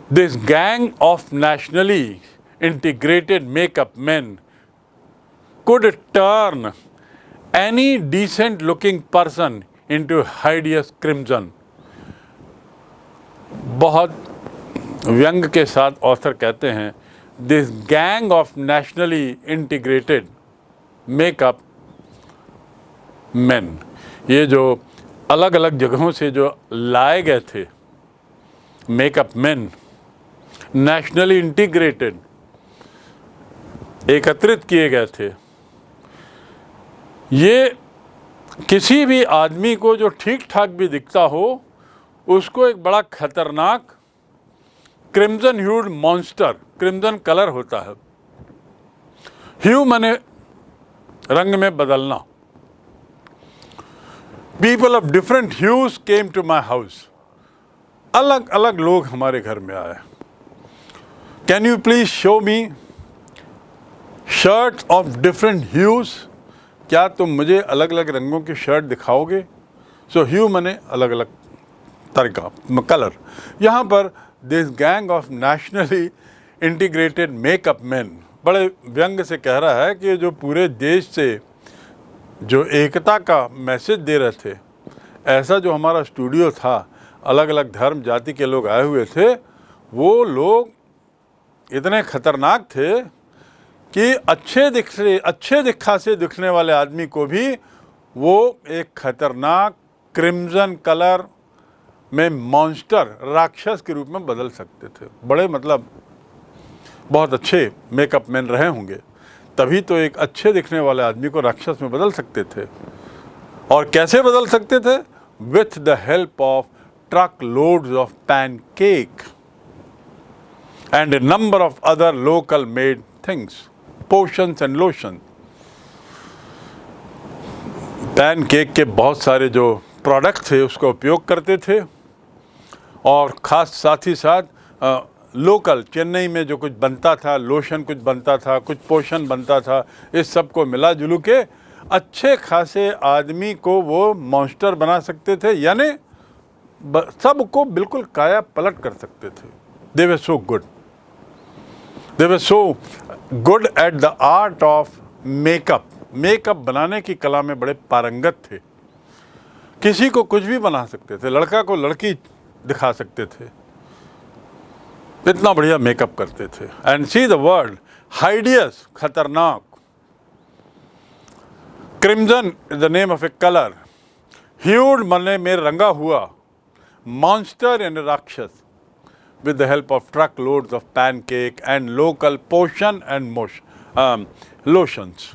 This gang of nationally integrated makeup men could turn any decent looking person into hideous crimson. बहुत व्यंग के साथ author कहते हैं, this gang of nationally integrated makeup main, ये जो अलग अलग जगहों से जो लाए गए थे मेकअप मेन, नेशनली इंटीग्रेटेड, एकत्रित किए गए थे, ये किसी भी आदमी को जो ठीक ठाक भी दिखता हो उसको एक बड़ा खतरनाक crimson hued monster, crimson colour होता है। ह्यू माने रंग में बदलना। People of different hues came to my house, अलग अलग लोग हमारे घर में आए। Can you please show me shirts of different hues, क्या तुम मुझे अलग अलग रंगों की शर्ट दिखाओगे? सो ह्यू माने अलग अलग तरीका, कलर। यहाँ पर this gang of nationally integrated makeup man बड़े व्यंग से कह रहा है कि जो पूरे देश से जो एकता का मैसेज दे रहे थे, ऐसा जो हमारा स्टूडियो था, अलग अलग धर्म जाति के लोग आए हुए थे, वो लोग इतने खतरनाक थे कि अच्छे दिखा से दिखने वाले आदमी को भी वो एक खतरनाक क्रिम्जन कलर में मॉन्स्टर, राक्षस के रूप में बदल सकते थे। बड़े मतलब बहुत अच्छे मेकअप मैन रहे होंगे, तभी तो एक अच्छे दिखने वाले आदमी को राक्षस में बदल सकते थे। और कैसे बदल सकते थे? With the help of truck loads of pancake and A number of other local made things, potions and lotion. Pancake के बहुत सारे जो प्रोडक्ट थे उसका उपयोग करते थे, और ख़ास साथ ही साथ लोकल चेन्नई में जो कुछ बनता था, लोशन कुछ बनता था, कुछ पोषण बनता था, इस सब को मिला जुलू के अच्छे खासे आदमी को वो मॉन्स्टर बना सकते थे, यानी सबको बिल्कुल काया पलट कर सकते थे। They were so good, they were so good at the art of makeup. Makeup बनाने की कला में बड़े पारंगत थे। किसी को कुछ भी बना सकते थे, लड़का को लड़की दिखा सकते थे, इतना बढ़िया मेकअप करते थे। And see the word hideous, खतरनाक। Crimson is the name of A colour, ह्यूड मने में रंगा हुआ, मॉन्स्टर एंड राक्षस, with the help of truckloads of pancake and local potion and lotions.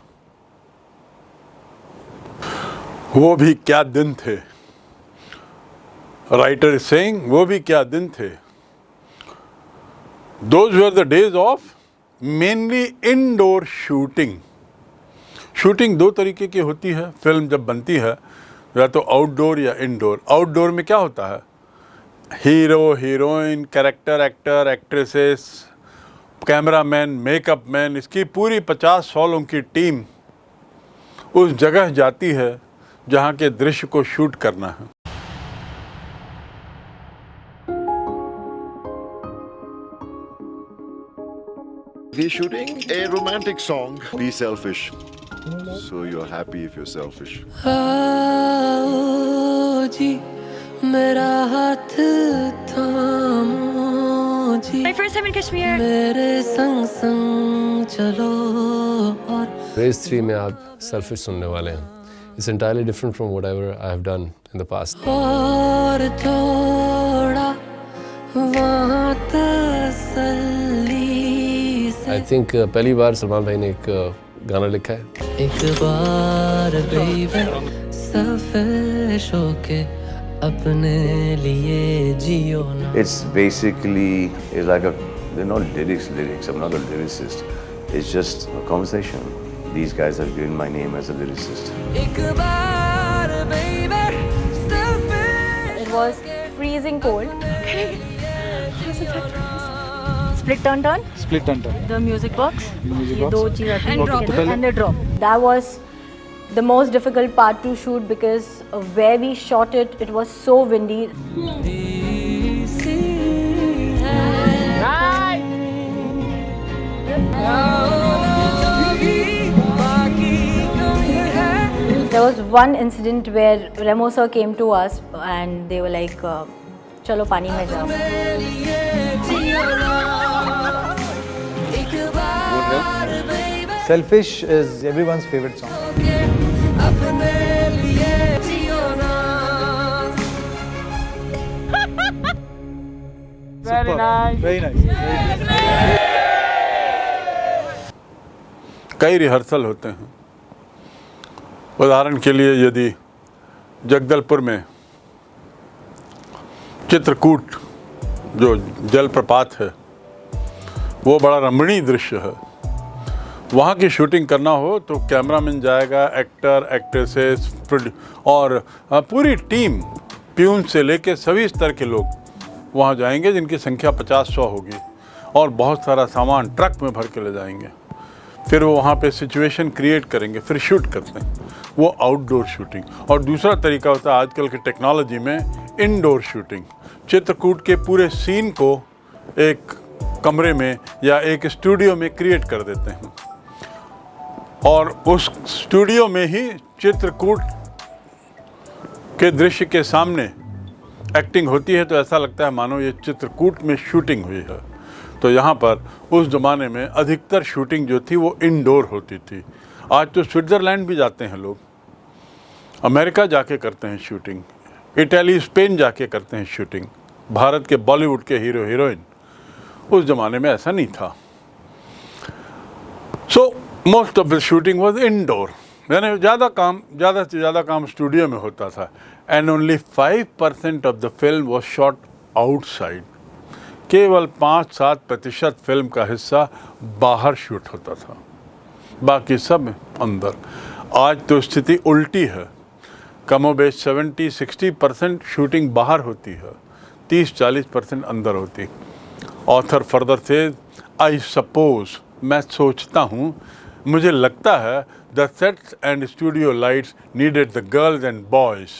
वो भी क्या दिन थे, writer is saying, वो भी क्या दिन थे। Those were the days of mainly indoor shooting. Shooting दो तरीके की होती है फिल्म जब बनती है, या तो आउटडोर या इंडोर। आउटडोर में क्या होता है, hero heroine, character actor actresses, cameraman, makeup man, इसकी पूरी 50-100 लोगों की टीम उस जगह जाती है जहाँ के दृश्य को शूट करना है। We're shooting a romantic song, Be Selfish. So you're happy if you're selfish. आओ जी मेरा हाथ थामो जी, My first time in Kashmir. मेरे संग संग चलो। और Race 3 में आप Selfish सुनने वाले हैं। It's entirely different from whatever I have done in the past. और थोड़ा वहाँ तसल्ली से। I think पहली बार सलमान भाई ने एक गाना लिखा है। एक बार बेबी selfish होके अपने लिए जियो ना। It's basically like they're not lyrics. I'm not a lyricist. It's just a conversation. These guys have given my name as a lyricist. एक बार baby selfish। It was freezing cold. Split turn. Split and turn. The music box. Music ये box. दो चीज़ आती And drop. हैं and the drop. That was the most difficult part to shoot because where we shot it, it was so windy. सी है was one incident where Remo sir came to us and they were like, "चलो पानी में जाओ." Selfish is everyone's favorite song. Very nice. Very nice. कई rehearsal होते हैं। उदाहरण के लिए यदि जगदलपुर में चित्रकूट जो जलप्रपात है वो बड़ा रमणीय दृश्य है, वहाँ की शूटिंग करना हो तो कैमरामैन जाएगा, एक्टर, एक्ट्रेसेस और पूरी टीम, प्यून से लेके सभी स्तर के लोग वहाँ जाएंगे, जिनकी संख्या 50-100 होगी, और बहुत सारा सामान ट्रक में भर के ले जाएंगे। फिर वो वहाँ पे सिचुएशन क्रिएट करेंगे, फिर शूट करते हैं, वो आउटडोर शूटिंग। और दूसरा तरीका होता है आजकल की टेक्नोलॉजी में इनडोर शूटिंग। चित्रकूट के पूरे सीन को एक कमरे में या एक स्टूडियो में क्रिएट कर देते हैं, और उस स्टूडियो में ही चित्रकूट के दृश्य के सामने एक्टिंग होती है, तो ऐसा लगता है मानो ये चित्रकूट में शूटिंग हुई है। तो यहाँ पर उस ज़माने में अधिकतर शूटिंग जो थी वो इनडोर होती थी। आज तो स्विट्ज़रलैंड भी जाते हैं लोग, अमेरिका जाके करते हैं शूटिंग, इटली, स्पेन जाके करते हैं शूटिंग, भारत के बॉलीवुड के हीरो हीरोइन। उस ज़माने में ऐसा नहीं था। So most of the shooting was indoor, यानी ज़्यादा से ज़्यादा काम स्टूडियो में होता था। And only 5% of the film was shot outside. केवल 5-7% फिल्म का हिस्सा बाहर शूट होता था, बाकी सब अंदर। आज तो स्थिति उल्टी है, कमोबेश 70-60% शूटिंग बाहर होती है, 30-40% अंदर होती। ऑथर फर्दर से आई सपोज, मैं सोचता हूँ, मुझे लगता है, the sets and studio lights needed the girls and boys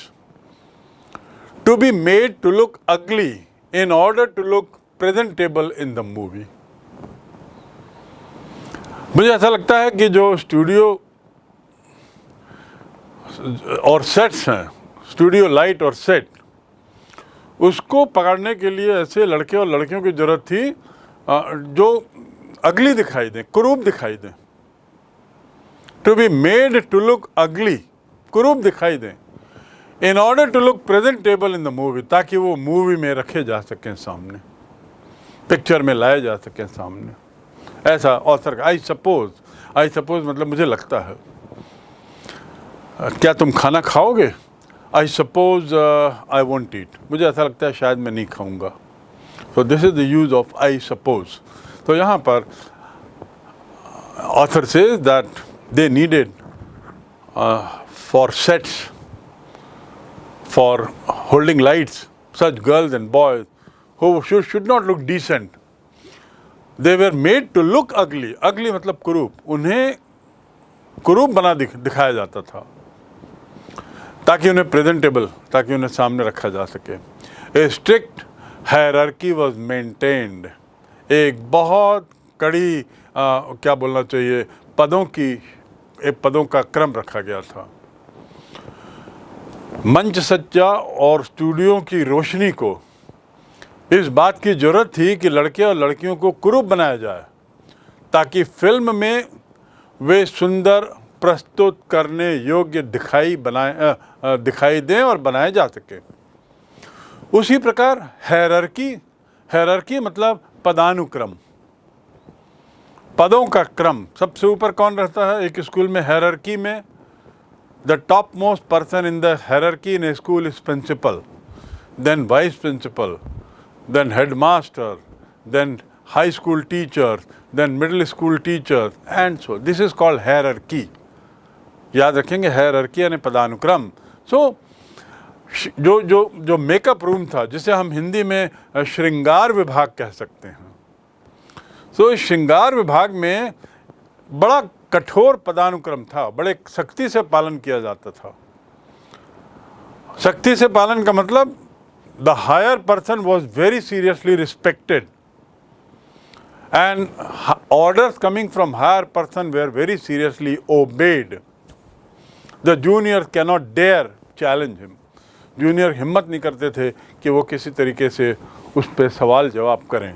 to be made to look ugly in order to look presentable in the movie। मुझे ऐसा लगता है कि जो स्टूडियो और सेट्स हैं, स्टूडियो लाइट और सेट, उसको पकड़ने के लिए ऐसे लड़के और लड़कियों की ज़रूरत थी जो अगली दिखाई दें, कुरूप दिखाई दें। To be made to look ugly, कुरूप दिखाई दें, in order to look presentable in the movie, ताकि वो मूवी में रखे जा सकें सामने, पिक्चर में लाए जा सकें सामने। ऐसा ऑथर का आई सपोज मतलब मुझे लगता है। क्या तुम खाना खाओगे? I suppose I won't eat, मुझे ऐसा लगता है शायद मैं नहीं खाऊंगा। So this is the use of I suppose. तो यहाँ पर author says that they needed for sets, for holding lights, such girls and boys who should not look decent. They were made to look ugly. Ugly मतलब कुरूप, उन्हें कुरूप बना दिखाया जाता था, ताकि उन्हें प्रेजेंटेबल, ताकि उन्हें सामने रखा जा सके। A strict hierarchy was maintained. एक बहुत कड़ी क्या बोलना चाहिए, पदों का क्रम रखा गया था। मंच सज्जा और स्टूडियो की रोशनी को इस बात की ज़रूरत थी कि लड़के और लड़कियों को कुरूप बनाया जाए, ताकि फिल्म में वे सुंदर, प्रस्तुत करने योग्य दिखाई दें और बनाए जा सके। उसी प्रकार हैरार्की मतलब पदानुक्रम, पदों का क्रम। सबसे ऊपर कौन रहता है एक स्कूल में? हैरार्की में the topmost person in the hierarchy in a school is principal, then vice principal, then headmaster, then high school teachers, then middle school teachers, and so this is called hierarchy। याद रखेंगे, hierarchy यानी पदानुक्रम। So जो makeup room था, जिसे हम हिंदी में श्रृंगार विभाग कह सकते हैं, तो इस श्रृंगार विभाग में बड़ा कठोर पदानुक्रम था, बड़े सख्ती से पालन किया जाता था। सख्ती से पालन का मतलब the higher person was very seriously respected and orders coming from higher person were very seriously obeyed. The junior cannot dare challenge him. Junior हिम्मत नहीं करते थे कि वो किसी तरीके से उस पर सवाल जवाब करें।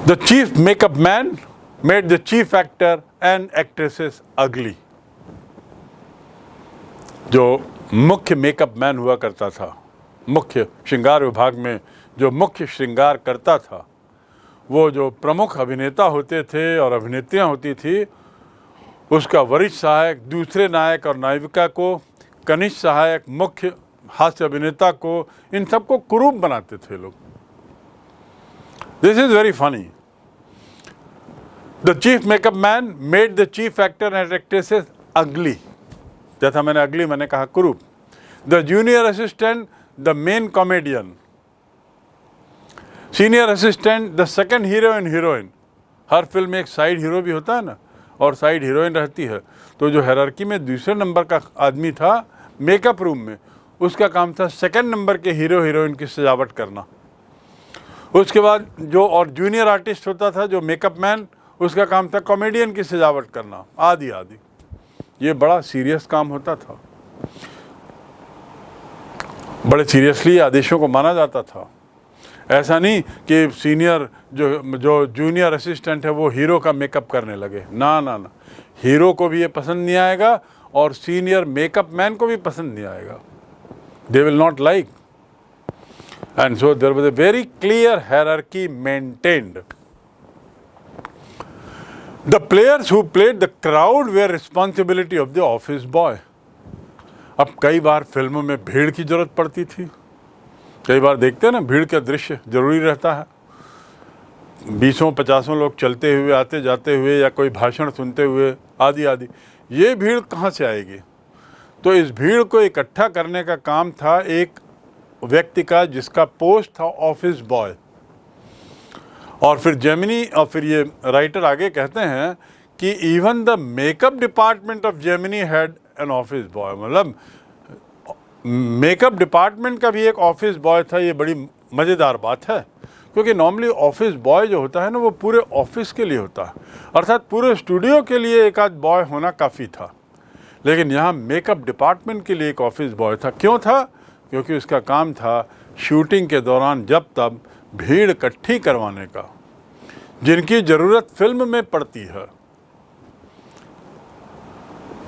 The chief makeup man made the chief actor and actresses अगली। जो मुख्य मेकअप मैन हुआ करता था, मुख्य श्रृंगार विभाग में जो मुख्य श्रृंगार करता था, वो जो प्रमुख अभिनेता होते थे और अभिनेत्रियां होती थी, उसका वरिष्ठ सहायक दूसरे नायक और नायिका को, कनिष्ठ सहायक मुख्य हास्य अभिनेता को, इन सबको कुरूप बनाते थे लोग। This is very funny. The chief makeup man made the chief actor and actresses अगली। जैसा मैंने अगली मैंने कहा कुरूप। The junior assistant the main comedian, senior assistant the second hero and heroine. Her film में एक साइड हीरो भी होता है ना, और साइड हीरोइन रहती है। तो जो हायरार्की में दूसरे नंबर का आदमी था मेकअप रूम में, उसका काम था सेकंड नंबर के हीरो हीरोइन की सजावट करना। उसके बाद जो और जूनियर आर्टिस्ट होता था जो मेकअप मैन, उसका काम था कॉमेडियन की सजावट करना, आदि आदि। ये बड़ा सीरियस काम होता था, बड़े सीरियसली आदेशों को माना जाता था। ऐसा नहीं कि सीनियर जो जूनियर असिस्टेंट है वो हीरो का मेकअप करने लगे, ना ना ना। हीरो को भी ये पसंद नहीं आएगा और सीनियर मेकअप मैन को भी पसंद नहीं आएगा। They will not like. And so there was a very clear hierarchy maintained. The players who played the crowd were responsibility of the office boy. अब कई बार फिल्मों में भीड़ की जरूरत पड़ती थी। कई बार देखते हैं ना, भीड़ का दृश्य जरूरी रहता है। 20-50 लोग चलते हुए, आते जाते हुए, या कोई भाषण सुनते हुए, आदि आदि। ये भीड़ कहाँ से आएगी? तो इस भीड़ को इकट्ठा करने का काम था एक व्यक्ति का, जिसका पोस्ट था ऑफिस बॉय। और फिर जेमिनी, और फिर ये राइटर आगे कहते हैं कि even the makeup department of Gemini had an office boy. मतलब मेकअप डिपार्टमेंट का भी एक ऑफिस बॉय था। ये बड़ी मज़ेदार बात है, क्योंकि नॉर्मली ऑफिस बॉय जो होता है ना, वो पूरे ऑफिस के लिए होता है, अर्थात पूरे स्टूडियो के लिए एक आध बॉय होना काफ़ी था। लेकिन यहाँ मेकअप डिपार्टमेंट के लिए एक ऑफिस बॉय था। क्यों था? क्योंकि उसका काम था शूटिंग के दौरान जब तब भीड़ इकट्ठी करवाने का, जिनकी ज़रूरत फिल्म में पड़ती है।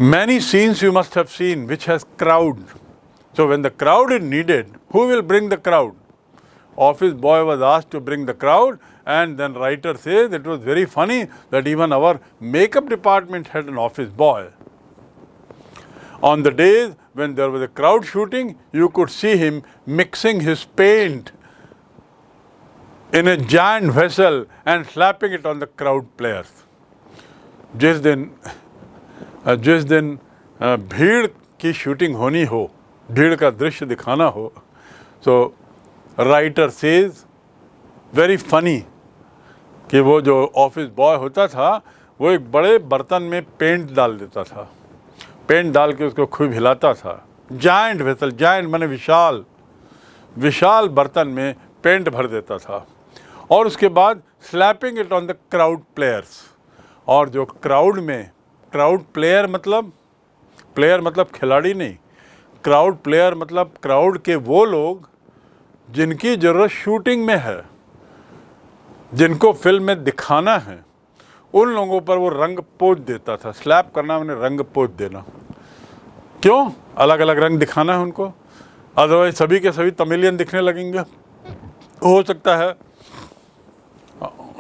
Many scenes you must have seen which has crowd. So when the crowd is needed, who will bring the crowd? Office boy was asked to bring the crowd, and then writer says it was very funny that even our makeup department had an office boy. On the days when there was a crowd shooting, you could see him mixing his paint in a giant vessel and slapping it on the crowd players. जिस दिन भीड़ की shooting होनी हो, भीड़ का दृश्य दिखाना हो, so writer says very funny कि वो जो ऑफिस बॉय होता था वो एक बड़े बर्तन में पेंट डाल देता था, पेंट डाल के उसको खूब हिलाता था। जायंट वेसल, जायंट माने विशाल, विशाल बर्तन में पेंट भर देता था, और उसके बाद slapping it on the crowd players. और जो क्राउड में, क्राउड प्लेयर मतलब खिलाड़ी नहीं, क्राउड प्लेयर मतलब क्राउड के वो लोग जिनकी ज़रूरत शूटिंग में है, जिनको फिल्म में दिखाना है, उन लोगों पर वो रंग पोत देता था। स्लैप करना मैंने रंग पोत देना। क्यों? अलग अलग रंग दिखाना है उनको, अदरवाइज सभी के सभी तमिलियन दिखने लगेंगे। हो सकता है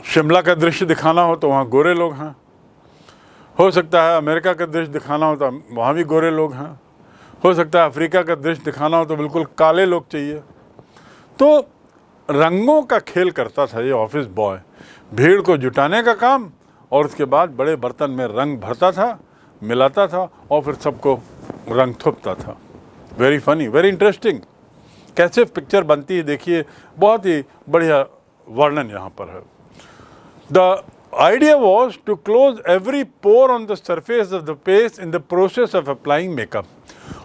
शिमला का दृश्य दिखाना हो तो वहाँ गोरे लोग हैं, हो सकता है अमेरिका का दृश्य दिखाना हो तो वहाँ भी गोरे लोग हैं, हो सकता है अफ्रीका का दृश्य दिखाना हो तो बिल्कुल काले लोग चाहिए। तो रंगों का खेल करता था ये ऑफिस बॉय, भीड़ को जुटाने का काम, और उसके बाद बड़े बर्तन में रंग भरता था, मिलाता था, और फिर सबको रंग थोपता था। Very funny, very interesting. कैसे पिक्चर बनती है देखिए, बहुत ही बढ़िया वर्णन यहाँ पर है। The idea was to close every pore on the surface of the face in the process of applying makeup.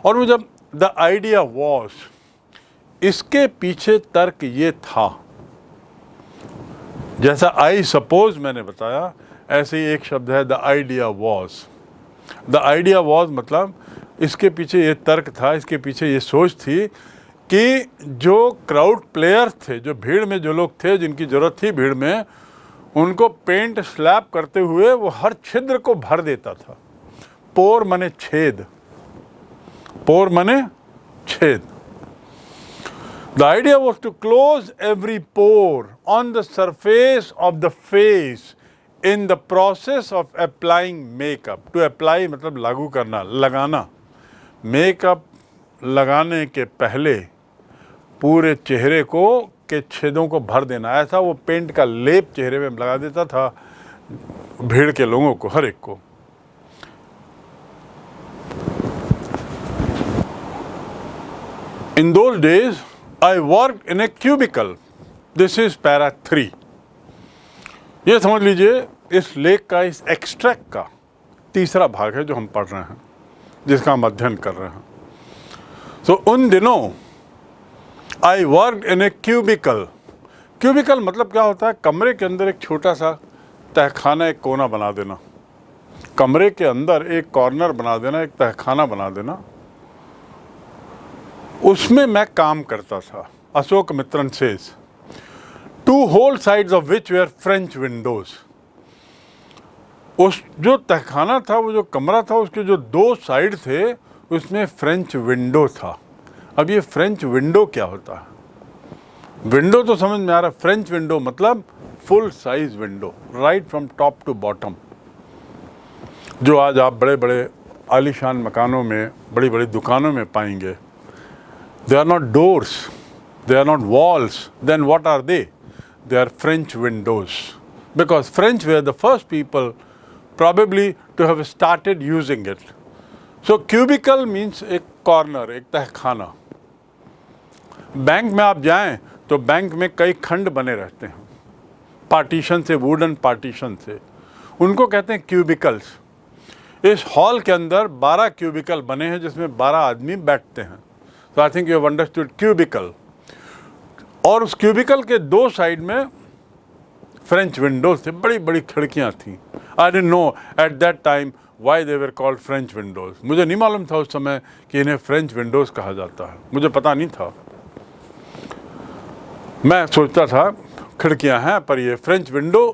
और वो जब the idea was, इसके पीछे तर्क ये था, जैसा I suppose मैंने बताया, ऐसे ही एक शब्द है the idea was। The idea was, मतलब इसके पीछे ये तर्क था, इसके पीछे ये सोच थी कि जो क्राउड प्लेयर्स थे, जो भीड़ में जो लोग थे जिनकी ज़रूरत थी भीड़ में, उनको पेंट स्लैप करते हुए वो हर छिद्र को भर देता था। पोर मने छेद, पोर मने छेद। The idea was to close every pore on the surface of the face in the process of applying makeup. To apply मतलब लागू करना, लगाना। मेकअप लगाने के पहले पूरे चेहरे को के छेदों को भर देना। ऐसा वो पेंट का लेप चेहरे में लगा देता था भीड़ के लोगों को, हर एक को। In those days, I worked in a cubicle. This is para 3. ये समझ लीजिए इस लेख का, इस एक्सट्रैक्ट का तीसरा भाग है जो हम पढ़ रहे हैं, जिसका हम अध्ययन कर रहे हैं। So, उन दिनों I worked in a cubicle. Cubicle मतलब क्या होता है? कमरे के अंदर एक छोटा सा तहखाना, एक कोना बना देना। कमरे के अंदर एक कॉर्नर बना देना, एक तहखाना बना देना। उसमें मैं काम करता था। Ashok Mitran says, 2 whole sides of which were French windows. उस जो तहखाना था, वो जो कमरा था, उसके जो 2 साइड थे उसमें फ्रेंच विंडो था। अब ये फ्रेंच विंडो क्या होता है? विंडो तो समझ में आ रहा है। फ्रेंच विंडो मतलब full size window, right from top to bottom, जो आज आप बड़े बड़े आलीशान मकानों में, बड़ी बड़ी दुकानों में पाएंगे। They are not doors, they are not walls. Then what are they? They are French windows. Because French were the first people probably to have started using it. So cubicle means एक corner, एक तहखाना। Bank में आप जाएं तो bank में कई खंड बने रहते हैं, पार्टीशन से, वुडन पार्टीशन से। उनको कहते हैं क्यूबिकल्स। इस हॉल के अंदर 12 क्यूबिकल बने हैं जिसमें 12 आदमी बैठते हैं। तो I think you have understood cubicle. और उस क्यूबिकल के 2 साइड में फ्रेंच विंडोज थे, बड़ी बड़ी खिड़कियां थी। I didn't know at that time why they were called French Windows. मुझे नहीं मालूम था उस समय कि इन्हें फ्रेंच विंडोज कहा जाता है, मुझे पता नहीं था। मैं सोचता था खिड़कियां हैं, पर ये फ्रेंच विंडो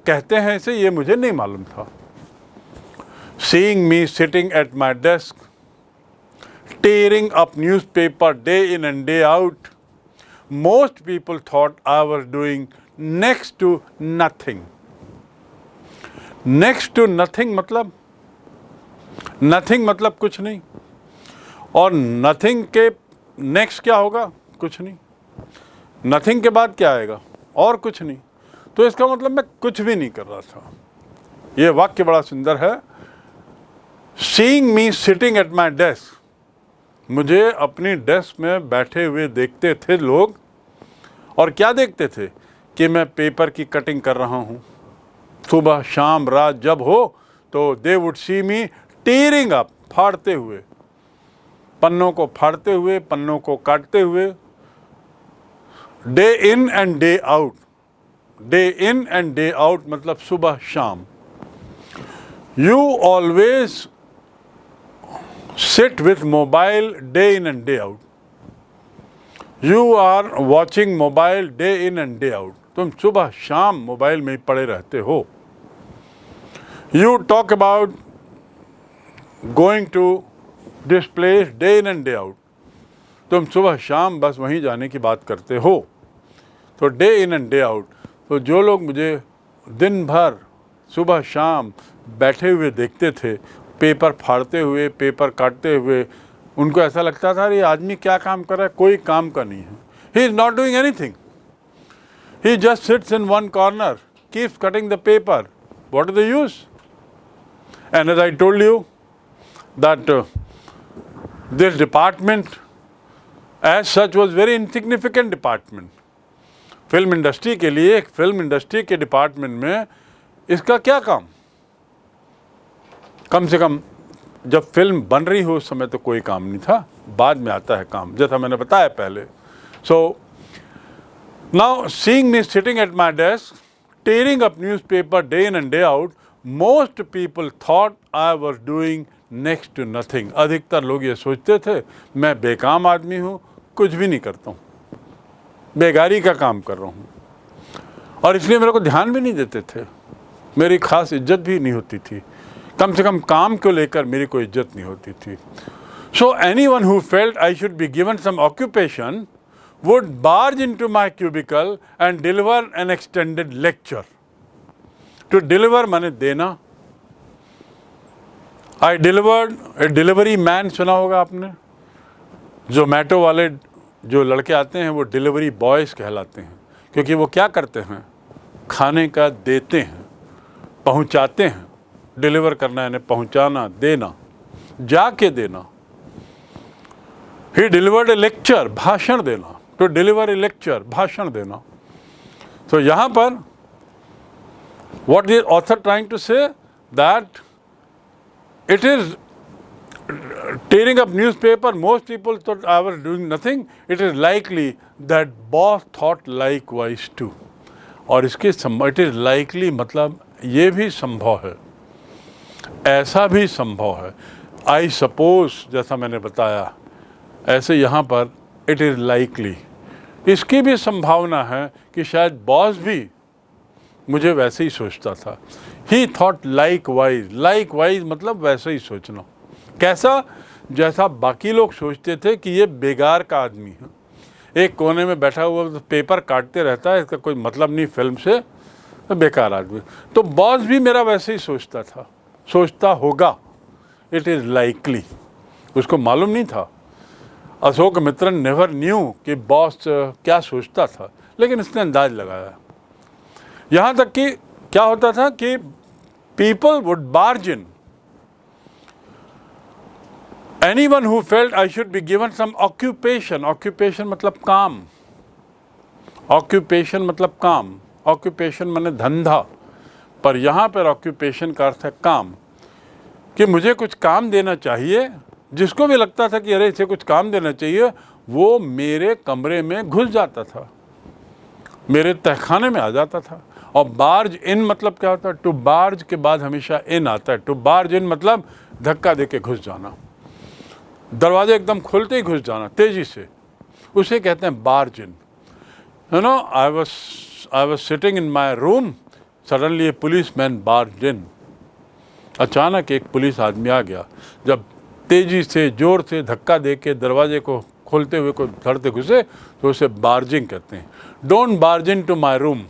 कहते हैं इसे, ये मुझे नहीं मालूम था। Seeing me sitting at my desk, tearing up newspaper day in and day out, most people thought I was doing next to nothing. Next to nothing मतलब nothing मतलब कुछ नहीं, और nothing के next क्या होगा? कुछ नहीं। nothing के बाद क्या आएगा? और कुछ नहीं। तो इसका मतलब मैं कुछ भी नहीं कर रहा था। ये वाक्य बड़ा सुंदर है। Seeing me sitting at my desk, मुझे अपनी डेस्क में बैठे हुए देखते थे लोग, और क्या देखते थे? कि मैं पेपर की कटिंग कर रहा हूँ। सुबह शाम रात जब हो तो they would see me tearing up, फाड़ते हुए, पन्नों को फाड़ते हुए, पन्नों को काटते हुए। Day in and day out, day in and day out मतलब सुबह शाम। You always sit with mobile day in and day out. You are watching mobile day in and day out. तुम सुबह शाम मोबाइल में ही पड़े रहते हो। You talk about going to this place day in and day out. तुम सुबह शाम बस वहीं जाने की बात करते हो। तो day in and day out. तो जो लोग मुझे दिन भर सुबह शाम बैठे हुए देखते थे, पेपर फाड़ते हुए, पेपर काटते हुए, उनको ऐसा लगता था ये आदमी क्या काम कर रहा है? कोई काम का नहीं है। He is not doing anything, he just sits in one corner, keeps cutting the paper. What is the use? And as I told you that this department as such was very insignificant department. Film industry के लिए, एक film industry के department में इसका क्या काम? कम से कम जब फिल्म बन रही हो उस समय तो कोई काम नहीं था, बाद में आता है काम, जैसा मैंने बताया पहले। So now seeing me sitting at my desk tearing up newspaper day in and day out most people thought I was doing next to nothing. अधिकतर लोग ये सोचते थे मैं बेकाम आदमी हूँ, कुछ भी नहीं करता हूँ, बेगारी का काम कर रहा हूँ, और इसलिए मेरे को ध्यान भी नहीं देते थे, मेरी खास इज्जत भी नहीं होती थी, कम से कम काम को लेकर मेरी कोई इज्जत नहीं होती थी। So anyone who felt I should be given some occupation would barge into my cubicle and deliver an extended lecture. To deliver माने देना। I delivered a delivery man, सुना होगा आपने, जोमेटो वाले जो लड़के आते हैं वो डिलीवरी बॉयज़ कहलाते हैं, क्योंकि वो क्या करते हैं, खाने का देते हैं, पहुंचाते हैं। डिलीवर करना यानी पहुंचाना, देना, जाके देना। He delivered a lecture, भाषण देना। To deliver a lecture, भाषण देना। तो यहाँ पर what is author trying to say, that it is tearing up newspaper, most people thought I was doing nothing, it is likely that boss thought likewise too. और इसके it is likely मतलब ये भी संभव है, ऐसा भी संभव है। I suppose, जैसा मैंने बताया, ऐसे यहाँ पर it is likely, इसकी भी संभावना है कि शायद बॉस भी मुझे वैसे ही सोचता था। He thought likewise, likewise मतलब वैसे ही सोचना। कैसा? जैसा बाकी लोग सोचते थे कि ये बेकार का आदमी है, एक कोने में बैठा हुआ तो पेपर काटते रहता है, इसका कोई मतलब नहीं फिल्म से, तो बेकार आदमी। तो बॉस भी मेरा वैसे ही सोचता था, सोचता होगा, इट इज़ लाइकली। उसको मालूम नहीं था, अशोक मित्रन नेवर न्यू कि बॉस क्या सोचता था, लेकिन इसने अंदाज लगाया। यहाँ तक कि क्या होता था कि people would barge in, anyone who felt I should be given some occupation. Occupation मतलब काम, ऑक्यूपेशन मतलब काम, ऑक्यूपेशन माने धंधा, पर यहाँ पर ऑक्यूपेशन का अर्थ है काम, कि मुझे कुछ काम देना चाहिए। जिसको भी लगता था कि अरे इसे कुछ काम देना चाहिए, वो मेरे कमरे में घुस जाता था, मेरे तहखाने में आ जाता था। और बार्ज इन मतलब क्या होता है? टू बार्ज के बाद हमेशा इन आता है। टू बार्ज इन मतलब धक्का दे के घुस जाना, दरवाजे एकदम खुलते ही घुस जाना तेजी से, उसे कहते हैं barge in. You know, I was sitting in my room, suddenly A police man barge in. अचानक एक पुलिस आदमी आ गया, जब तेजी से जोर से धक्का दे के दरवाजे को खोलते हुए को धरते घुसे तो उसे बार्जिंग कहते हैं। Don't barge into my room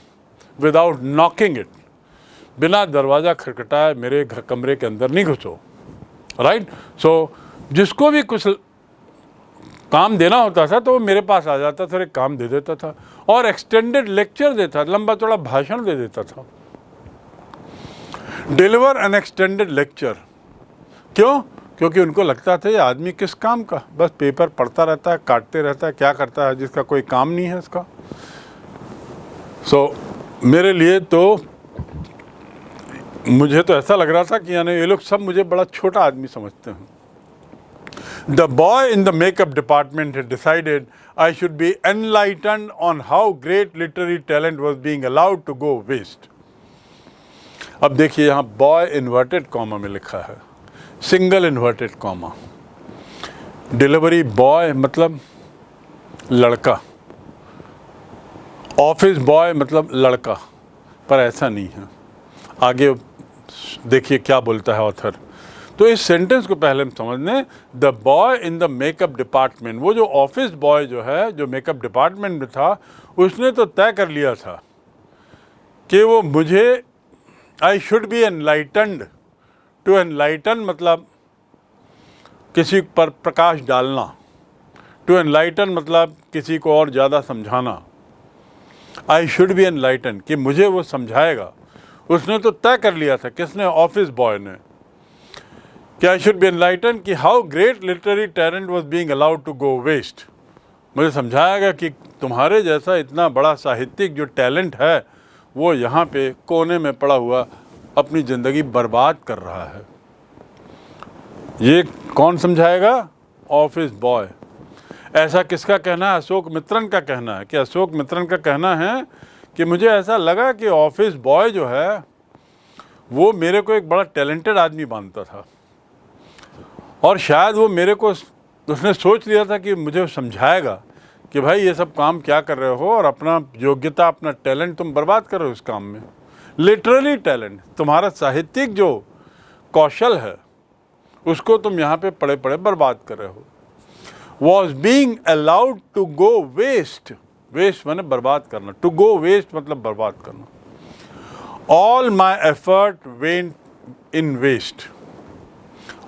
without knocking it, बिना दरवाज़ा खटखटाए मेरे कमरे के अंदर नहीं घुसो, राइट। सो जिसको भी कुछ काम देना होता था तो वो मेरे पास आ जाता था, एक काम दे देता था, और एक्सटेंडेड लेक्चर देता, लंबा चौड़ा भाषण दे देता था। डिलीवर एन एक्सटेंडेड लेक्चर, क्यों? क्योंकि उनको लगता था ये आदमी किस काम का, बस पेपर पढ़ता रहता है, काटते रहता है, क्या करता है जिसका कोई काम नहीं है इसका। सो मेरे लिए तो मुझे तो ऐसा लग रहा था कि यानी ये लोग सब मुझे बड़ा छोटा आदमी समझते हैं। The boy in the makeup department had decided I should be enlightened on how great literary talent was being allowed to go waste. अब देखिए यहाँ बॉय इन्वर्टेड कॉमा में लिखा है, single inverted comma. Delivery boy मतलब लड़का, office boy मतलब लड़का, पर ऐसा नहीं है। आगे देखिए क्या बोलता है ऑथर। तो इस सेंटेंस को पहले हम समझ लें। The boy in the makeup department, वो जो ऑफिस बॉय जो है, जो मेकअप डिपार्टमेंट में था, उसने तो तय कर लिया था कि वो मुझे I should be enlightened. To enlighten मतलब किसी पर प्रकाश डालना, टू एनलाइटन मतलब किसी को और ज़्यादा समझाना। आई शुड बी एनलाइटन कि मुझे वो समझाएगा। उसने तो तय कर लिया था, किसने? ऑफिस बॉय ने, कि आई शुड बी एनलाइटन कि how great literary talent was being allowed to go waste. मुझे समझाएगा कि तुम्हारे जैसा इतना बड़ा साहित्यिक जो टैलेंट है वो यहाँ पे कोने में पड़ा हुआ अपनी ज़िंदगी बर्बाद कर रहा है। ये कौन समझाएगा? Office boy. ऐसा किसका कहना है? अशोक मित्रन का कहना है। कि अशोक मित्रन का कहना है कि मुझे ऐसा लगा कि ऑफिस बॉय जो है वो मेरे को एक बड़ा टैलेंटेड आदमी मानता था, और शायद वो मेरे को, उसने सोच लिया था कि मुझे समझाएगा कि भाई ये सब काम क्या कर रहे हो और अपना योग्यता, अपना टैलेंट तुम बर्बाद कर रहे हो इस काम में। लिटरली टैलेंट, तुम्हारा साहित्यिक जो कौशल है उसको तुम यहाँ पे पड़े पड़े बर्बाद कर रहे हो। Was being allowed to go waste, waste माने बर्बाद करना, टू गो वेस्ट मतलब बर्बाद करना। All my effort went in waste,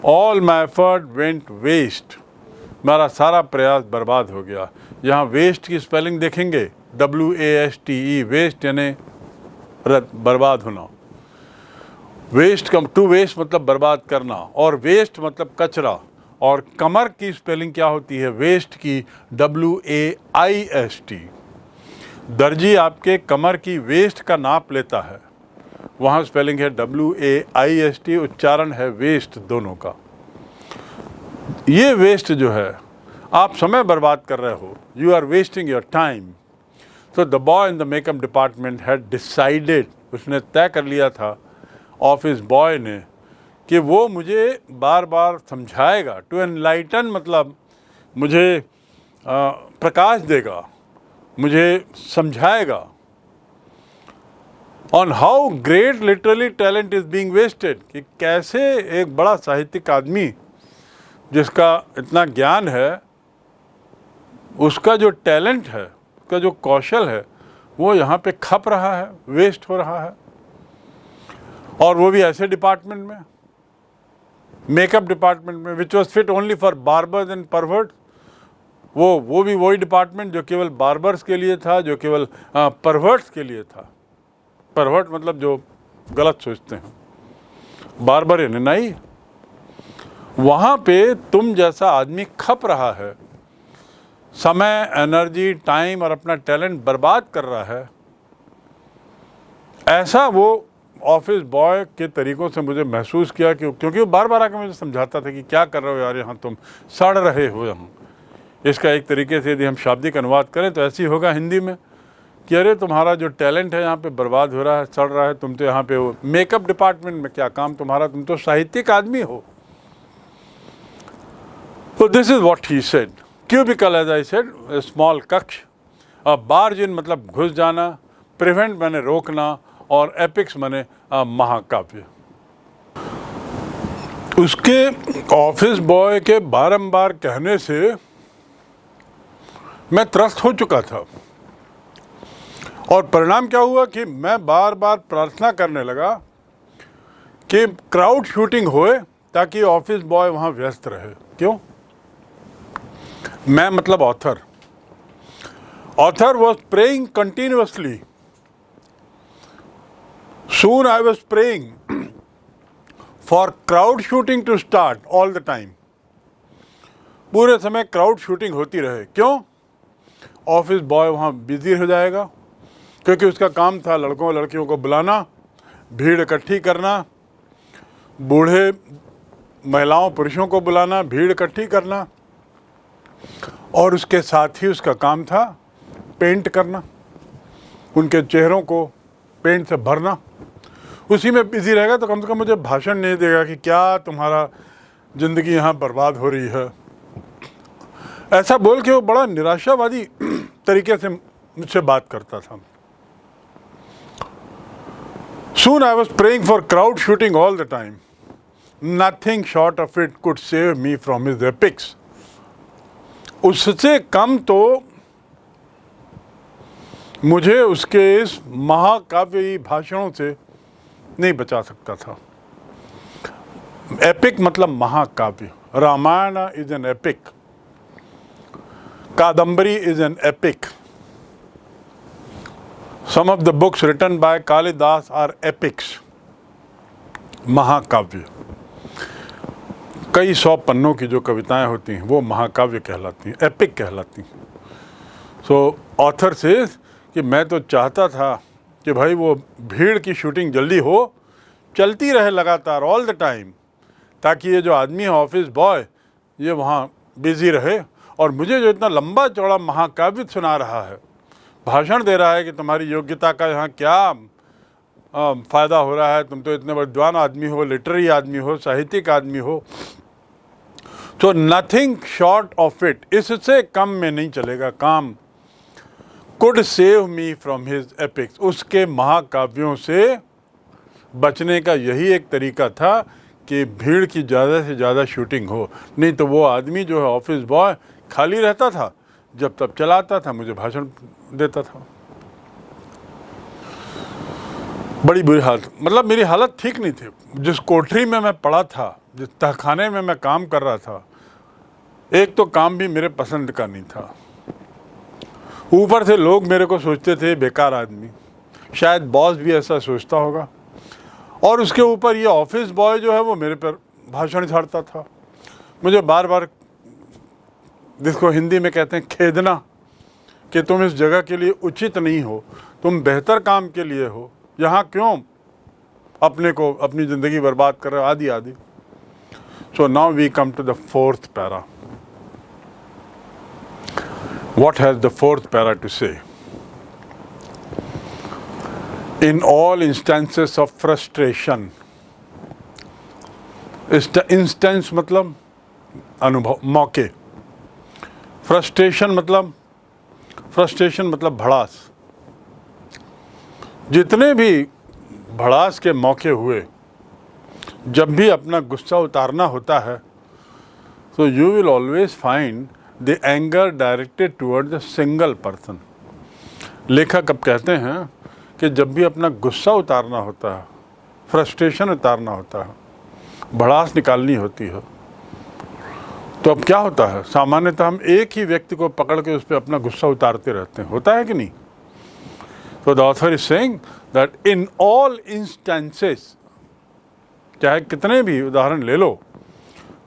all my effort went waste, मेरा सारा प्रयास बर्बाद हो गया। यहाँ वेस्ट की स्पेलिंग देखेंगे, WASTE, वेस्ट यानी बर्बाद होना। वेस्ट कम टू वेस्ट मतलब बर्बाद करना, और वेस्ट मतलब कचरा, और कमर की स्पेलिंग क्या होती है वेस्ट की, WAIST। दर्जी आपके कमर की वेस्ट का नाप लेता है, वहाँ स्पेलिंग है WAIST, उच्चारण है वेस्ट दोनों का। ये वेस्ट जो है, आप समय बर्बाद कर रहे हो, you are wasting your time. तो the boy in the makeup department had decided, उसने तय कर लिया था ऑफिस बॉय ने कि वो मुझे बार बार समझाएगा। टू एनलाइटन मतलब मुझे प्रकाश देगा, मुझे समझाएगा on how great literally talent is being wasted, कि कैसे एक बड़ा साहित्यिक आदमी जिसका इतना ज्ञान है, उसका जो टैलेंट है, उसका जो कौशल है, वो यहाँ पे खप रहा है, वेस्ट हो रहा है। और वो भी ऐसे डिपार्टमेंट में, मेकअप डिपार्टमेंट में, which was fit only for barbers and pervert. वो भी वही डिपार्टमेंट जो केवल बार्बर्स के लिए था, जो केवल परवर्ट्स के लिए था। परवर्ट मतलब जो गलत सोचते हैं, बार्बर यानी नहीं। वहाँ पे तुम जैसा आदमी खप रहा है, समय, एनर्जी, टाइम और अपना टैलेंट बर्बाद कर रहा है। ऐसा वो ऑफिस बॉय के तरीक़ों से मुझे महसूस किया, कि क्योंकि वो बार बार आकर मुझे समझाता था कि क्या कर रहे हो यार, यहाँ तुम सड़ रहे हो। हम इसका एक तरीके से यदि हम शाब्दिक अनुवाद करें तो ऐसी होगा हिंदी में कि अरे तुम्हारा जो टैलेंट है यहाँ पे बर्बाद हो रहा है, सड़ रहा है। तुम तो यहाँ पे वो मेकअप डिपार्टमेंट में क्या काम तुम्हारा, तुम तो साहित्यिक आदमी हो। तो this is what he said. Cubicle as I said, small कक्ष। बार्ज इन मतलब घुस जाना, प्रिवेंट मैंने रोकना, और एपिक्स माने महाकाव्य। उसके ऑफिस बॉय के बारंबार कहने से मैं त्रस्त हो चुका था, और परिणाम क्या हुआ कि मैं बार बार प्रार्थना करने लगा कि क्राउड शूटिंग होए ताकि ऑफिस बॉय वहाँ व्यस्त रहे। क्यों? मैं मतलब author was praying continuously. Soon I was praying for crowd shooting to start all the time. पूरे समय क्राउड शूटिंग होती रहे। क्यों? ऑफिस बॉय वहाँ बिजी हो जाएगा, क्योंकि उसका काम था लड़कों लड़कियों को बुलाना, भीड़ इकट्ठी करना, बूढ़े महिलाओं पुरुषों को बुलाना, भीड़ इकट्ठी करना, और उसके साथ ही उसका काम था पेंट करना, उनके चेहरों को पेंट से भरना। उसी में बिजी रहेगा तो कम से कम मुझे भाषण नहीं देगा कि क्या तुम्हारा ज़िंदगी यहाँ बर्बाद हो रही है। ऐसा बोल के वो बड़ा निराशावादी तरीके से मुझसे बात करता था। Soon I was praying for crowd shooting all the time. Nothing short of it could save me from his epics. उससे कम तो मुझे उसके इस महाकाव्यी भाषणों से नहीं बचा सकता था। एपिक मतलब महाकाव्य। Ramayana is an epic, Kadambari is an epic, some of the books written by Kalidasa are epics, महाकाव्य। कई 100 पन्नों की जो कविताएं होती हैं वो महाकाव्य कहलाती हैं, एपिक कहलाती हैं। सो ऑथर से कि मैं तो चाहता था कि भाई वो भीड़ की शूटिंग जल्दी हो, चलती रहे लगातार ऑल द टाइम, ताकि ये जो आदमी है ऑफिस बॉय ये वहाँ बिजी रहे, और मुझे जो इतना लंबा चौड़ा महाकाव्य सुना रहा है, भाषण दे रहा है कि तुम्हारी योग्यता का यहाँ क्या फ़ायदा हो रहा है, तुम तो इतने विद्वान आदमी हो, लिटरेरी आदमी हो, साहित्यिक आदमी हो, तो नथिंग शॉर्ट ऑफ इट, इससे कम में नहीं चलेगा काम। Could save me from his epics, उसके महाकाव्यों से बचने का यही एक तरीका था कि भीड़ की ज़्यादा से ज़्यादा शूटिंग हो। नहीं तो वो आदमी जो है ऑफिस बॉय खाली रहता था, जब तब चलाता था, मुझे भाषण देता था। बड़ी बुरी हालत, मतलब मेरी हालत ठीक नहीं थी। जिस कोठरी में मैं पड़ा था, जिस तहखाने में मैं काम कर रहा था, एक तो काम भी मेरे पसंद का नहीं था, ऊपर से लोग मेरे को सोचते थे बेकार आदमी, शायद बॉस भी ऐसा सोचता होगा, और उसके ऊपर ये ऑफिस बॉय जो है वो मेरे पर भाषण झाड़ता था। मुझे बार बार, जिसको हिंदी में कहते हैं खेदना, कि तुम इस जगह के लिए उचित नहीं हो, तुम बेहतर काम के लिए हो, यहाँ क्यों अपने को, अपनी ज़िंदगी बर्बाद कर रहे हो, आदि आदि। So now we come to the fourth para. What has the fourth para to say? In all instances of frustration, instance मतलब अनुभव, मौके, फ्रस्ट्रेशन मतलब भड़ास। जितने भी भड़ास के मौके हुए, जब भी अपना गुस्सा उतारना होता है, तो you will always find the anger directed toward the single person. लेखक अब कहते हैं कि जब भी अपना गुस्सा उतारना होता है, फ्रस्ट्रेशन उतारना होता है, भड़ास निकालनी होती है, तो अब क्या होता है, सामान्यतः हम एक ही व्यक्ति को पकड़ के उस पर अपना गुस्सा उतारते रहते हैं, होता है कि नहीं? तो the author is saying that in all instances, चाहे कितने भी उदाहरण ले लो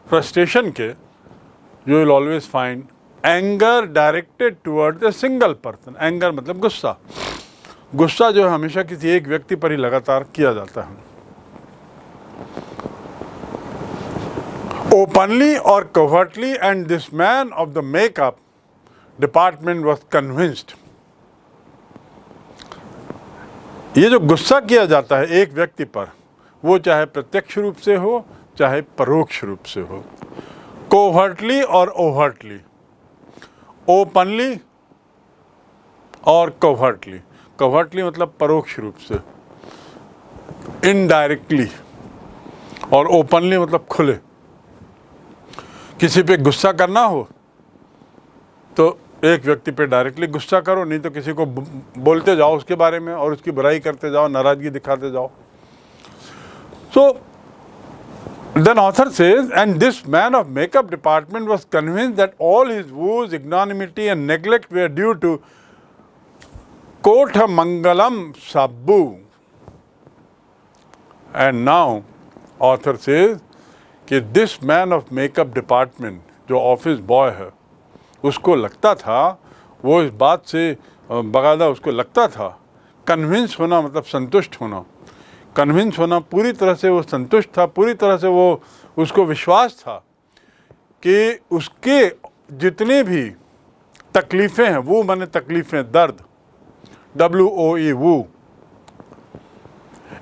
फ्रस्ट्रेशन के, you will always find anger directed toward the single person. Anger मतलब गुस्सा। गुस्सा जो है हमेशा किसी एक व्यक्ति पर ही लगातार किया जाता है। ओपनली और covertly, and this man of the makeup department was convinced. ये जो गुस्सा किया जाता है एक व्यक्ति पर, वो चाहे प्रत्यक्ष रूप से हो चाहे परोक्ष रूप से हो, कोवर्टली और ओवर्टली, ओपनली और कोवर्टली। कोवर्टली मतलब परोक्ष रूप से, इनडायरेक्टली, और ओपनली मतलब खुले। किसी पे गुस्सा करना हो तो एक व्यक्ति पे डायरेक्टली गुस्सा करो, नहीं तो किसी को बोलते जाओ उसके बारे में और उसकी बुराई करते जाओ, नाराजगी दिखाते जाओ। So then author says, and this man of makeup department was convinced that all his woes, ignominy and neglect were due to Kotha Mangalam Sabbu. And now author says कि this man of makeup department, जो office boy है, उसको लगता था, वो इस बात से बगादा उसको लगता था, कन्विंस होना मतलब संतुष्ट होना, कन्विंस होना पूरी तरह से वो संतुष्ट था, पूरी तरह से वो उसको विश्वास था कि उसके जितने भी तकलीफ़ें हैं, वो माने तकलीफ़ें, दर्द, WOE, वो,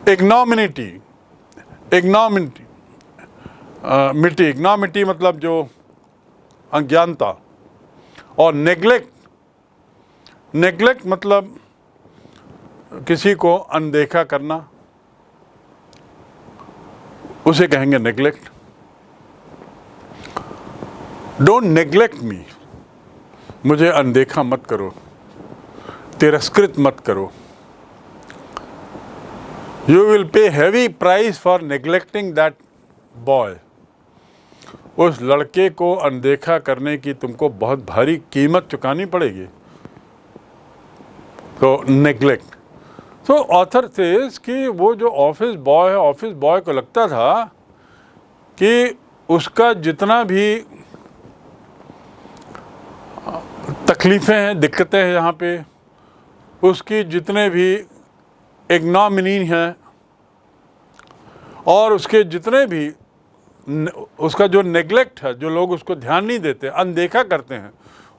इग्नोमिटी मतलब जो अज्ञानता, और नेग्लेक्ट मतलब किसी को अनदेखा करना, उसे कहेंगे नेग्लेक्ट। डोंट नेग्लेक्ट मी, मुझे अनदेखा मत करो, तिरस्कृत मत करो। You will pay heavy price for neglecting that boy. उस लड़के को अनदेखा करने की तुमको बहुत भारी कीमत चुकानी पड़ेगी। तो नेग्लेक्ट। तो ऑथर सेज कि वो जो ऑफिस बॉय है, ऑफिस बॉय को लगता था कि उसका जितना भी तकलीफ़ें हैं, दिक्कतें हैं यहाँ पे, उसकी जितने भी इग्नोमिनी हैं, और उसके जितने भी उसका जो नेग्लेक्ट है, जो लोग उसको ध्यान नहीं देते, अनदेखा करते हैं,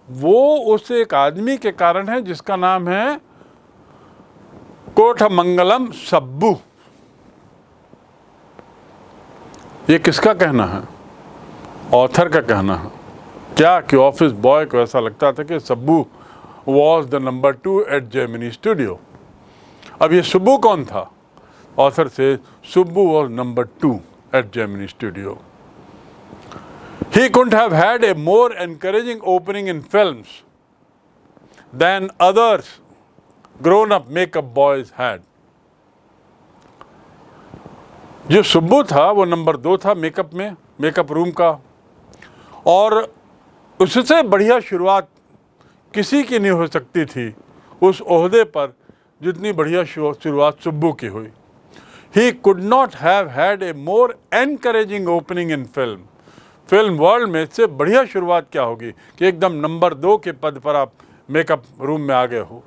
वो उस एक आदमी के कारण है जिसका नाम है कोठमंगलम सब्बू, ये किसका कहना है? ऑथर का कहना है। क्या कि ऑफिस बॉय को ऐसा लगता था कि Sabbu was the number 2 at Gemini studio. अब ये सुब्बू कौन था? ऑथर से Subbu was number 2 at Gemini studio. He couldn't have had a more encouraging opening in films than others grown-up makeup boys had. जो सुब्बू था वो नंबर 2 था मेकअप में, मेकअप रूम का, और उससे बढ़िया शुरुआत किसी की नहीं हो सकती थी उस ओहदे पर जितनी बढ़िया शुरुआत सुब्बू की हुई। He could not have had a more encouraging opening in film. Film world में इससे बढ़िया शुरुआत क्या होगी कि एकदम नंबर 2 के पद पर आप मेकअप रूम में आ गए हो।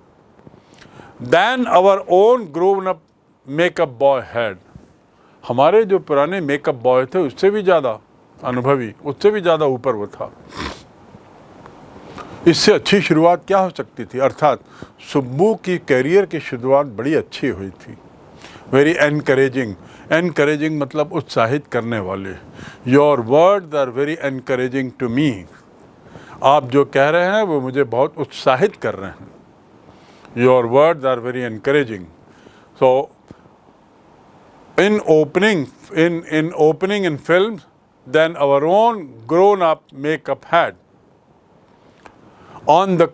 Than our own grown up makeup boy had. हमारे जो पुराने मेकअप बॉय थे उससे भी ज़्यादा अनुभवी, उससे भी ज़्यादा ऊपर वो था। इससे अच्छी शुरुआत क्या हो सकती थी? अर्थात सुब्बू की कैरियर की शुरुआत बड़ी अच्छी हुई थी। वेरी एनकरेजिंग, एनकरेजिंग मतलब उत्साहित करने वाले। Your words are very encouraging to me. आप जो कह रहे हैं वो मुझे बहुत उत्साहित कर रहे हैं। Your words are very encouraging. So in opening in films than our own grown up makeup had. On the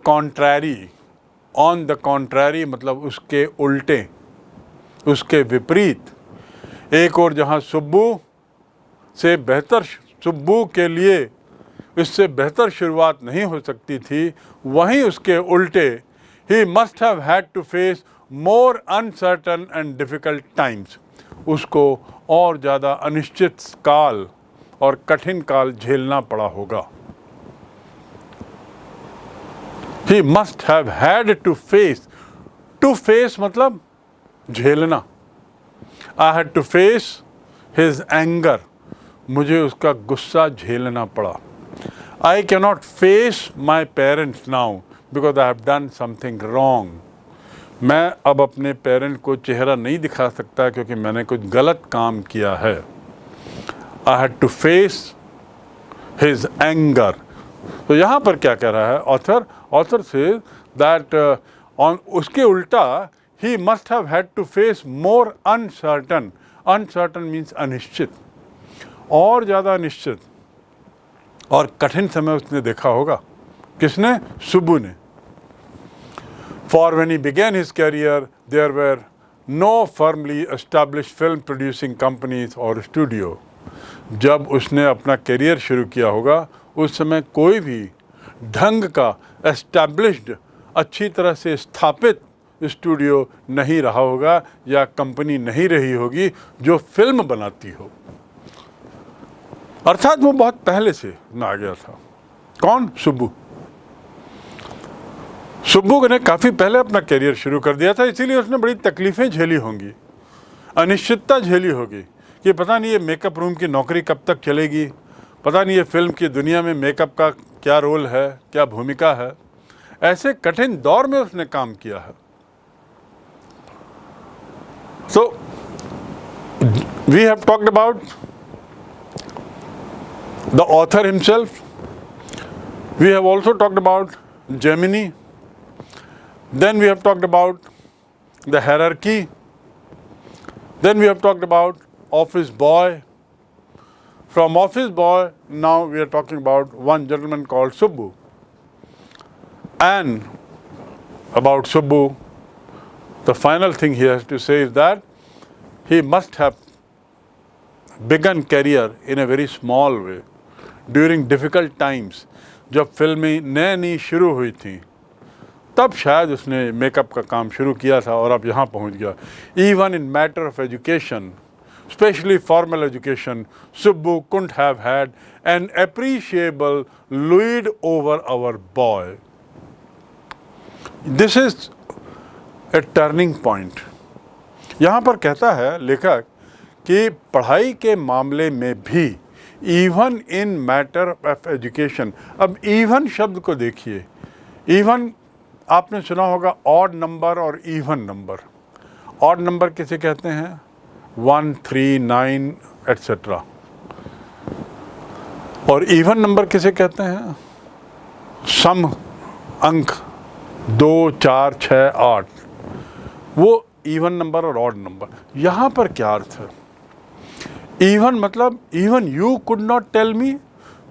contrary मतलब उसके उल्टे, उसके विपरीत, एक और जहाँ सुब्बू से बेहतर, सुब्बू के लिए इससे बेहतर शुरुआत नहीं हो सकती थी, वहीं उसके उल्टे he must have had to face more uncertain and difficult times. उसको और ज़्यादा अनिश्चित काल और कठिन काल झेलना पड़ा होगा। He must have had to face मतलब झेलना। I had to face his anger, मुझे उसका गुस्सा झेलना पड़ा। I cannot face my parents now because I have done something wrong. मैं अब अपने पेरेंट को चेहरा नहीं दिखा सकता क्योंकि मैंने कुछ गलत काम किया है। I had to face his anger. तो यहाँ पर क्या कह रहा है ऑथर से दैट ऑन उसके उल्टा he must have had to face more uncertain. Uncertain means अनिश्चित, और ज़्यादा अनिश्चित और कठिन समय उसने देखा होगा। किसने? सुब्बू ने। For when he began his career, there were no firmly established film producing companies or studio. जब उसने अपना करियर शुरू किया होगा उस समय कोई भी ढंग का established, अच्छी तरह से स्थापित स्टूडियो नहीं रहा होगा या कंपनी नहीं रही होगी जो फिल्म बनाती हो। अर्थात वो बहुत पहले से ना आ गया था। कौन? सुब्बू। सुब्बू ने काफ़ी पहले अपना करियर शुरू कर दिया था, इसीलिए उसने बड़ी तकलीफ़ें झेली होंगी, अनिश्चितता झेली होगी कि पता नहीं ये मेकअप रूम की नौकरी कब तक चलेगी, पता नहीं ये फिल्म की दुनिया में मेकअप का क्या रोल है, क्या भूमिका है। ऐसे कठिन दौर में उसने काम किया है। So we have talked about the author himself, we have also talked about Gemini, then we have talked about the hierarchy, then we have talked about office boy. From office boy, now we are talking about one gentleman called Subbu. And about Subbu, the final thing he has to say is that he must have begun career in a very small way during difficult times. जब फिल्में नई शुरू हुई थी तब शायद उसने makeup का काम शुरू किया था और अब यहाँ पहुँच गया। Even in matter of education, specially formal education, Subbu couldn't have had an appreciable lead over our boy. This is a turning point. यहाँ पर कहता है लेखक कि पढ़ाई के मामले में भी, even in matter of education. अब इवन शब्द को देखिए। इवन आपने सुना होगा ऑड नंबर और इवन नंबर। ऑड नंबर किसे कहते हैं? 1, 3, 9 एट्सेट्रा। और इवन नंबर किसे कहते हैं? सम अंक 2, 4, 6, 8, वो इवन नंबर और ऑड नंबर। यहाँ पर क्या अर्थ है? इवन मतलब even you could not tell me,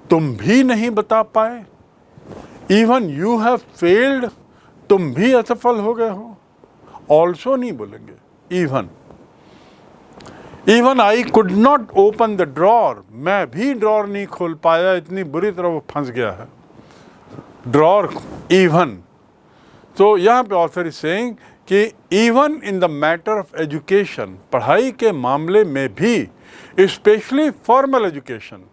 तुम भी नहीं बता पाए। इवन यू हैव फेल्ड, तुम भी असफल हो गए हो। ऑल्सो नहीं बोलेंगे, even. Even I could not open the drawer, मैं भी ड्रॉर नहीं खोल पाया, इतनी बुरी तरह वो फंस गया है। Drawer even. तो यहाँ पे ऑथर इज सेइंग कि even in the matter of education, पढ़ाई के मामले में भी, स्पेशली फॉर्मल एजुकेशन,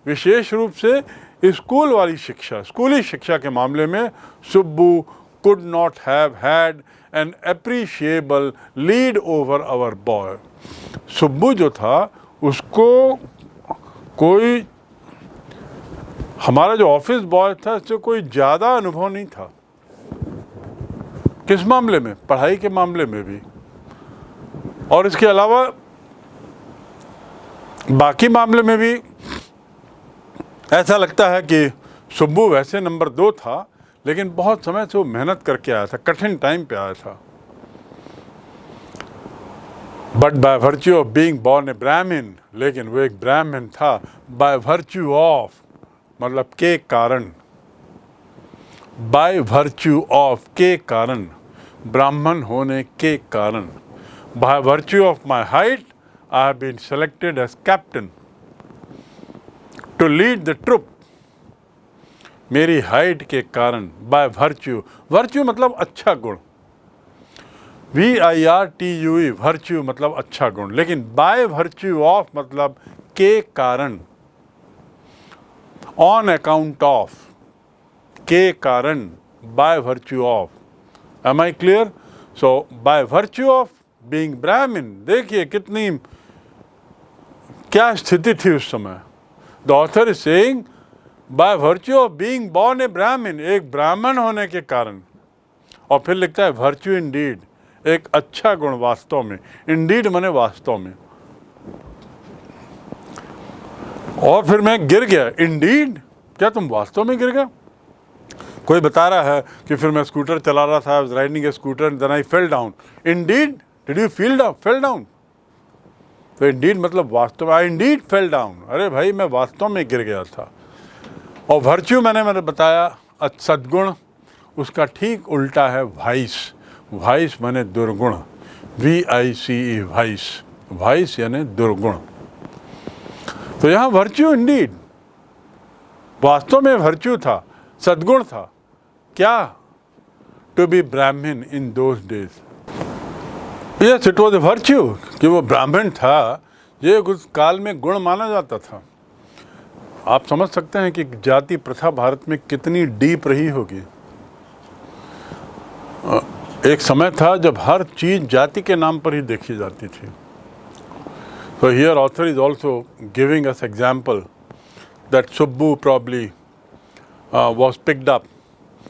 विशेष रूप से स्कूल वाली शिक्षा, स्कूली शिक्षा के मामले में, Subbu could not have had an appreciable lead over our boy. Subbu जो था उसको कोई, हमारा जो ऑफिस बॉय था उससे कोई ज़्यादा अनुभव नहीं था। किस मामले में? पढ़ाई के मामले में भी, और इसके अलावा बाकी मामले में भी। ऐसा लगता है कि सुब्बू वैसे नंबर 2 था, लेकिन बहुत समय से वो मेहनत करके आया था, कठिन टाइम पे आया था। But by virtue of being born a ब्राह्मण, लेकिन वो एक ब्राह्मण था। बाय वर्च्यू ऑफ मतलब के कारण, बाय वर्च्यू ऑफ के कारण, ब्राह्मण होने के कारण। By virtue of my height I have been selected as captain to lead the troop. मेरी हाइट के कारण, बाय वर्च्यू, वर्च्यू मतलब अच्छा गुण, VIRTUE, वर्च्यू मतलब अच्छा गुण, लेकिन बाय वर्च्यू ऑफ मतलब के कारण, ऑन अकाउंट ऑफ, के कारण, by virtue of. Am I clear? So by virtue of being Brahmin, देखिए कितनी क्या स्थिति थी उस समय। The author is saying by virtue of being born a Brahmin, एक ब्राह्मण होने के कारण। और फिर लिखता है वर्च्यू इंडीड, एक अच्छा गुण वास्तव में। इंडीड माने वास्तव में। और फिर मैं गिर गया। इंडीड, क्या तुम वास्तव में गिर गए? कोई बता रहा है कि फिर मैं स्कूटर चला रहा था, I was riding a scooter and then I fell down. Indeed, did you fell down? तो इंडीड मतलब वास्तव में, आई इंडीड फेल डाउन, अरे भाई मैं वास्तव में गिर गया था। और वर्च्यू मैंने बताया सद्गुण, उसका ठीक उल्टा है वाइस। वाइस माने दुर्गुण, VICE, वाइस, वाइस यानी दुर्गुण। तो यहाँ वर्च्यू इंडीड, वास्तव में वर्च्यू था, सद्गुण था। क्या? टू बी ब्राह्मण in those days. Yes, it was a virtue, कि वो ब्राह्मण था, ये उस काल में गुण माना जाता था। आप समझ सकते हैं कि जाति प्रथा भारत में कितनी डीप रही होगी। एक समय था जब हर चीज़ जाति के नाम पर ही देखी जाती थी। So here author is also giving us example that Subbu probably was picked up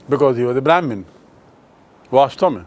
because he was a Brahmin. वास्तव में